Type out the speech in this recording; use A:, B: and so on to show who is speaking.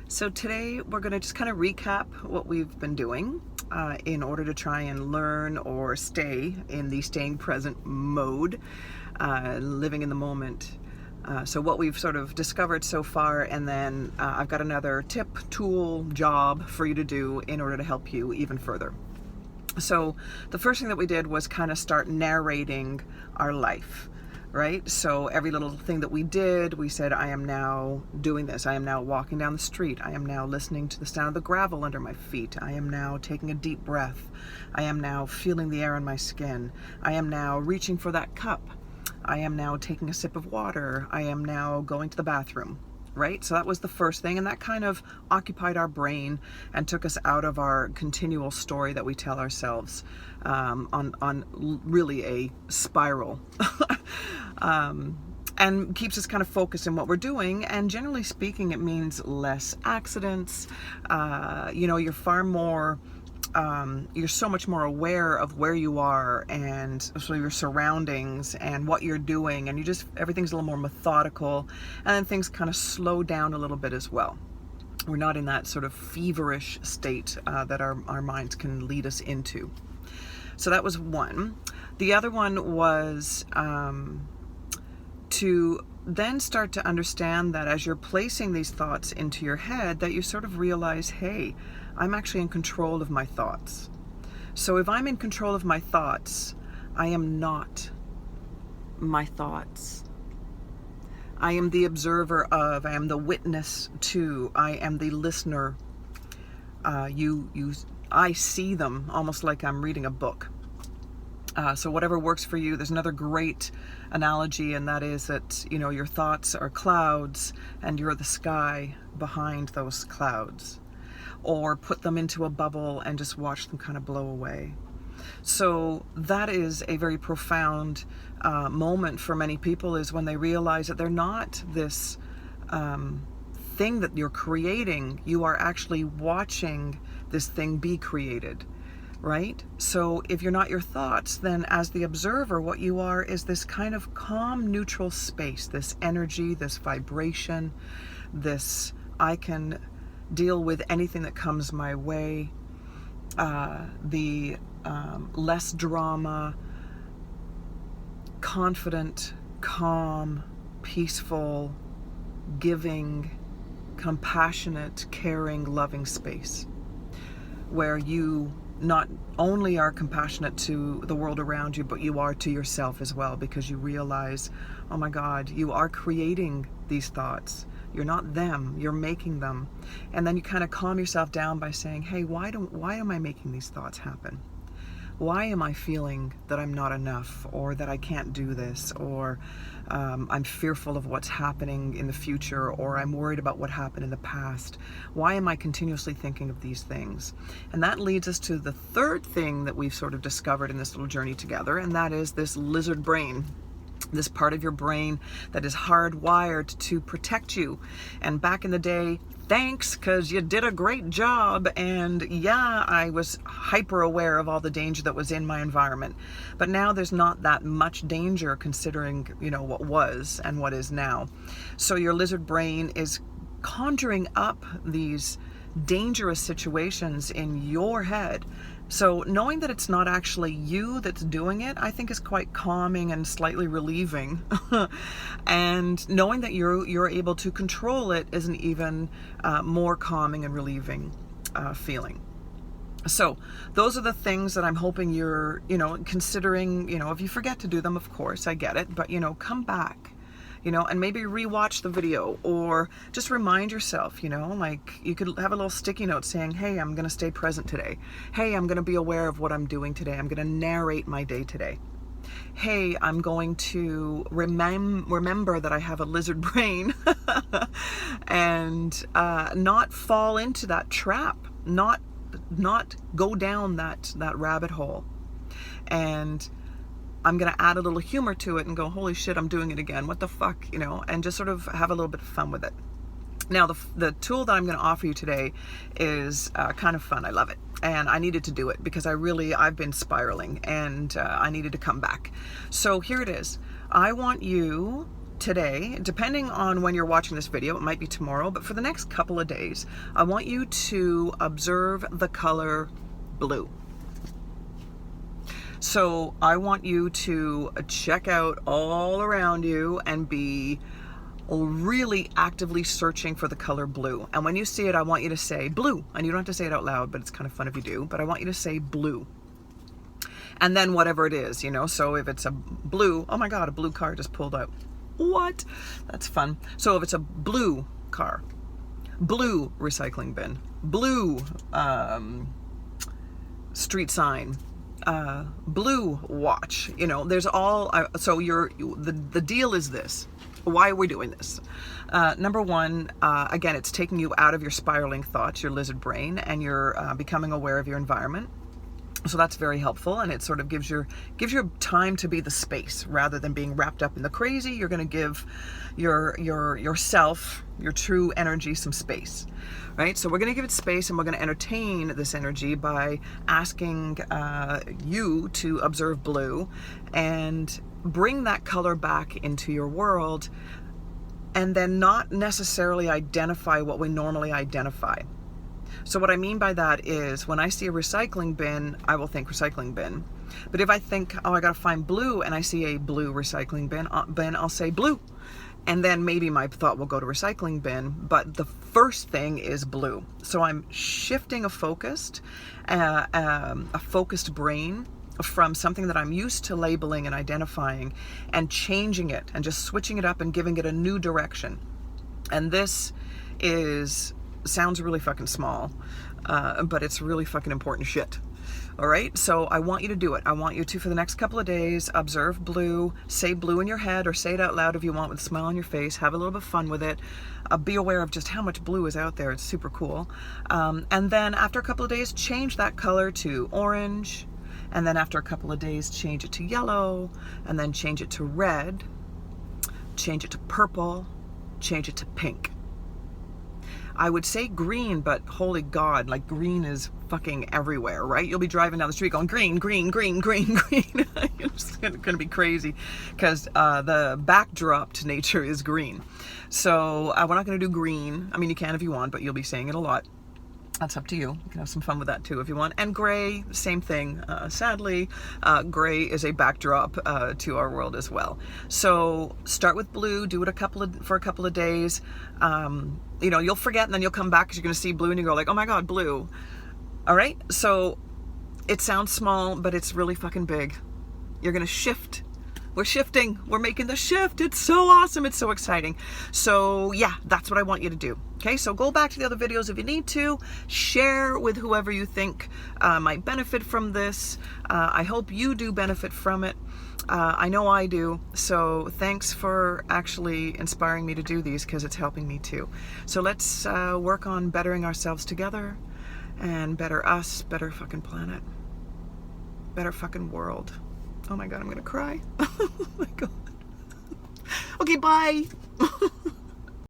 A: So today we're going to just kind of recap what we've been doing in order to try and learn or stay in the staying present mode, living in the moment. So what we've sort of discovered so far, and then I've got another tip, tool, job for you to do in order to help you even further. So the first thing that we did was kind of start narrating our life. Right? So every little thing that we did, we said, I am now doing this. I am now walking down the street. I am now listening to the sound of the gravel under my feet. I am now taking a deep breath. I am now feeling the air on my skin. I am now reaching for that cup. I am now taking a sip of water. I am now going to the bathroom. Right? So that was the first thing, and that kind of occupied our brain and took us out of our continual story that we tell ourselves on really a spiral. And keeps us kind of focused in what we're doing, and generally speaking it means less accidents. You're far more you're so much more aware of where you are and so your surroundings and what you're doing, and everything's a little more methodical, and then things kind of slow down a little bit as well. We're not in that sort of feverish state that our minds can lead us into. So that was one. The other one was to then start to understand that as you're placing these thoughts into your head, that you sort of realize, hey, I'm actually in control of my thoughts. So if I'm in control of my thoughts, I am not my thoughts. I am the observer of, I am the witness to, I am the listener. I see them almost like I'm reading a book. So whatever works for you. There's another great analogy, and that is that, your thoughts are clouds and you're the sky behind those clouds. Or put them into a bubble and just watch them kind of blow away. So that is a very profound moment for many people, is when they realize that they're not this thing that you're creating. You are actually watching this thing be created. Right? So if you're not your thoughts, then as the observer, what you are is this kind of calm, neutral space, this energy, this vibration, this I can deal with anything that comes my way, the less drama, confident, calm, peaceful, giving, compassionate, caring, loving space, where you not only are compassionate to the world around you, but you are to yourself as well, because you realize, oh my God, you are creating these thoughts. You're not them, you're making them. And then you kind of calm yourself down by saying, hey, why am I making these thoughts happen? Why am I feeling that I'm not enough, or that I can't do this, or I'm fearful of what's happening in the future, or I'm worried about what happened in the past? Why am I continuously thinking of these things? And that leads us to the third thing that we've sort of discovered in this little journey together, and that is this lizard brain. This part of your brain that is hardwired to protect you. And back in the day, thanks, because you did a great job, and yeah, I was hyper aware of all the danger that was in my environment. But now there's not that much danger, considering what was and what is now. So your lizard brain is conjuring up these dangerous situations in your head. So knowing that it's not actually you that's doing it, I think is quite calming and slightly relieving. And knowing that you're able to control it is an even more calming and relieving feeling. So those are the things that I'm hoping you're, considering. If you forget to do them, of course, I get it, but come back. And maybe rewatch the video, or just remind yourself, like you could have a little sticky note saying, hey, I'm going to stay present today. Hey, I'm going to be aware of what I'm doing today. I'm going to narrate my day today. Hey, I'm going to remember that I have a lizard brain and not fall into that trap, not go down that rabbit hole. And I'm going to add a little humor to it and go, holy shit, I'm doing it again. What the fuck, and just sort of have a little bit of fun with it. Now, the tool that I'm going to offer you today is kind of fun. I love it. And I needed to do it because I've been spiraling, and I needed to come back. So here it is. I want you today, depending on when you're watching this video, it might be tomorrow, but for the next couple of days, I want you to observe the color blue. So I want you to check out all around you and be really actively searching for the color blue. And when you see it, I want you to say blue. And you don't have to say it out loud, but it's kind of fun if you do. But I want you to say blue. And then whatever it is, you know, so if it's a blue, oh my God, a blue car just pulled out. What? That's fun. So if it's a blue car, blue recycling bin, blue street sign, blue watch, you know, there's all, so the deal is this. Why are we doing this? Number one, again, it's taking you out of your spiraling thoughts, your lizard brain, and you're becoming aware of your environment. So that's very helpful, and it sort of gives your time to be the space rather than being wrapped up in the crazy. You're going to give yourself, your true energy, some space, right? So we're going to give it space, and we're going to entertain this energy by asking you to observe blue and bring that color back into your world, and then not necessarily identify what we normally identify. So what I mean by that is when I see a recycling bin, I will think recycling bin. But if I think, oh, I got to find blue, and I see a blue recycling bin, I'll say blue. And then maybe my thought will go to recycling bin, but the first thing is blue. So I'm shifting a focused brain from something that I'm used to labeling and identifying, and changing it and just switching it up and giving it a new direction. And this sounds really fucking small, but it's really fucking important shit. All right, so I want you to do it. I want you to, for the next couple of days, observe blue, say blue in your head, or say it out loud if you want with a smile on your face. Have a little bit of fun with it. Be aware of just how much blue is out there. It's super cool. And then after a couple of days, change that color to orange. And then after a couple of days, change it to yellow. And then change it to red. Change it to purple. Change it to pink. I would say green, but holy God, like green is fucking everywhere, right? You'll be driving down the street going green, green, green, green, green. It's going to be crazy because the backdrop to nature is green. So we're not going to do green. I mean, you can if you want, but you'll be saying it a lot. That's up to you. You can have some fun with that too if you want. And gray, same thing. Sadly, gray is a backdrop to our world as well. So start with blue. Do it for a couple of days. You know, you'll forget, and then you'll come back because you're going to see blue, and you go like, oh my God, blue. All right. So it sounds small, but it's really fucking big. You're going to shift. We're shifting. We're making the shift. It's so awesome. It's so exciting. So yeah, that's what I want you to do. Okay, so go back to the other videos if you need to. Share with whoever you think might benefit from this. I hope you do benefit from it. I know I do. So thanks for actually inspiring me to do these, because it's helping me too. So let's work on bettering ourselves together, and better us, better fucking planet, better fucking world. Oh my God, I'm gonna cry. Oh my God. Okay, bye.